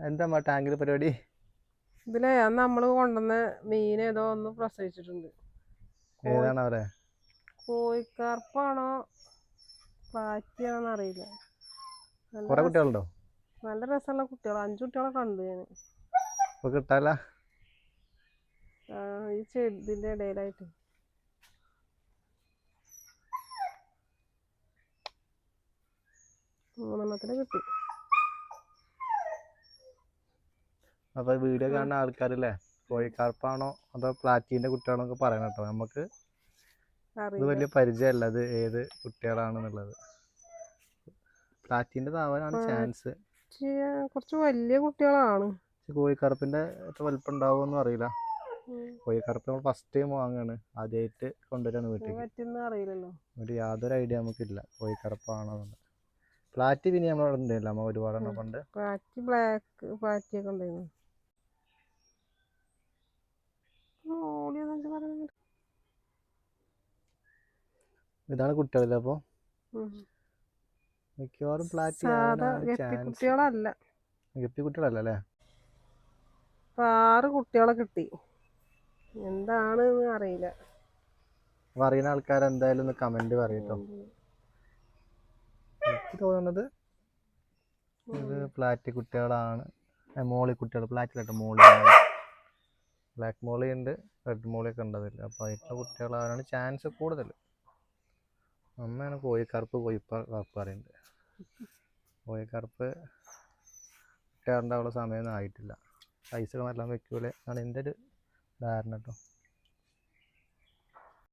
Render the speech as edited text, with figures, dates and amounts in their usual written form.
എന്താ ടാങ്കിൽ പരിപാടി? ഇതിലെ നമ്മള് കൊണ്ടുവന്ന മീൻ ഏതോ ഒന്ന് പ്രസവിച്ചിട്ടുണ്ട്. ഏതാണ് അവരെ? കോഴിക്കാർപ്പാണോ പാറ്റിയാണോന്ന് അറിയില്ല. കുറെ കുട്ടികളുണ്ടോ? നല്ല രസമുള്ള കുട്ടികൾ, 5 കുട്ടികളെ കണ്ടു ഞാൻ. ഇപ്പൊ കിട്ടാല ഈ ചെടിന്റെ ഇടയിലായിട്ട്. മൂന്നെണ്ണത്തിന് കിട്ടി. അപ്പൊ വീഡിയോ കാണുന്ന ആൾക്കാരല്ലേ കോഴിക്കാർപ്പാണോ അതോ പ്ലാറ്റീന്റെ കുട്ടികളാണോ പറയണം കേട്ടോ. നമുക്ക് ഇത് വലിയ പരിചയമല്ല ഇത് ഏത് കുട്ടികളാണെന്നുള്ളത്. പ്ലാറ്റീന്റെ താവാനാണ് ചാൻസ്. കുറച്ച് വലിയ കുട്ടികളാണ്. കോഴിക്കറുപ്പിന്റെ എത്ര വലിപ്പം ഉണ്ടാവുമെന്നും അറിയില്ല. കോഴിക്കറുപ്പ് നമ്മൾ ഫസ്റ്റ് ടൈം വാങ്ങാണ്, ആദ്യമായിട്ട് കൊണ്ടുവരാണ് വീട്ടിലേക്ക്. അറിയില്ലല്ലോ, ഒരു യാതൊരു ഐഡിയ നമുക്കില്ല കോഴിക്കറുപ്പാണോ. പ്ലാറ്റി പിന്നെ നമ്മളവിടെ ഉണ്ടായില്ല, നമ്മൾ ഒരുപാടെണ്ണം കൊണ്ട്. പ്ലാറ്റി ബ്ലാക്ക് പ്ലാറ്റിയൊക്കെ ഉണ്ടായിരുന്നു. ഇതാണ് കുട്ടികളില്ല. അപ്പൊ മിക്കവാറും പ്ലാറ്റി കുട്ടികളല്ല, ഗപ്പി കുട്ടികളല്ല അല്ലേ. 6 കുട്ടികളെ കിട്ടി. എന്താണ് അറിയില്ല. അറിയുന്ന ആൾക്കാർ എന്തായാലും ഒന്ന് കമന്റ് പറയട്ടോ. എനിക്ക് തോന്നുന്നത് ഇത് പ്ലാറ്റി കുട്ടികളാണ്. മോളി കുട്ടികൾ, പ്ലാറ്റിലട്ടോ മോളി. ബ്ലാക്ക് മോളി ഉണ്ട്, റെഡ് മോളി ഒക്കെ ഉണ്ട് അതിൽ. അപ്പോൾ അതിൻ്റെ കുട്ടികളാണ് ചാൻസ് കൂടുതൽ. അമ്മയാണ് കോഴിക്കറുപ്പ് കറുപ്പ് പറയുന്നത്. കോഴിക്കറുപ്പ് കുട്ടികളുണ്ടാവുള്ള സമയമൊന്നും ആയിട്ടില്ല. പൈസ ഒക്കെ നല്ല വെക്കൂലേ എന്നാണ് എൻ്റെ ഒരു ധാരണ കേട്ടോ.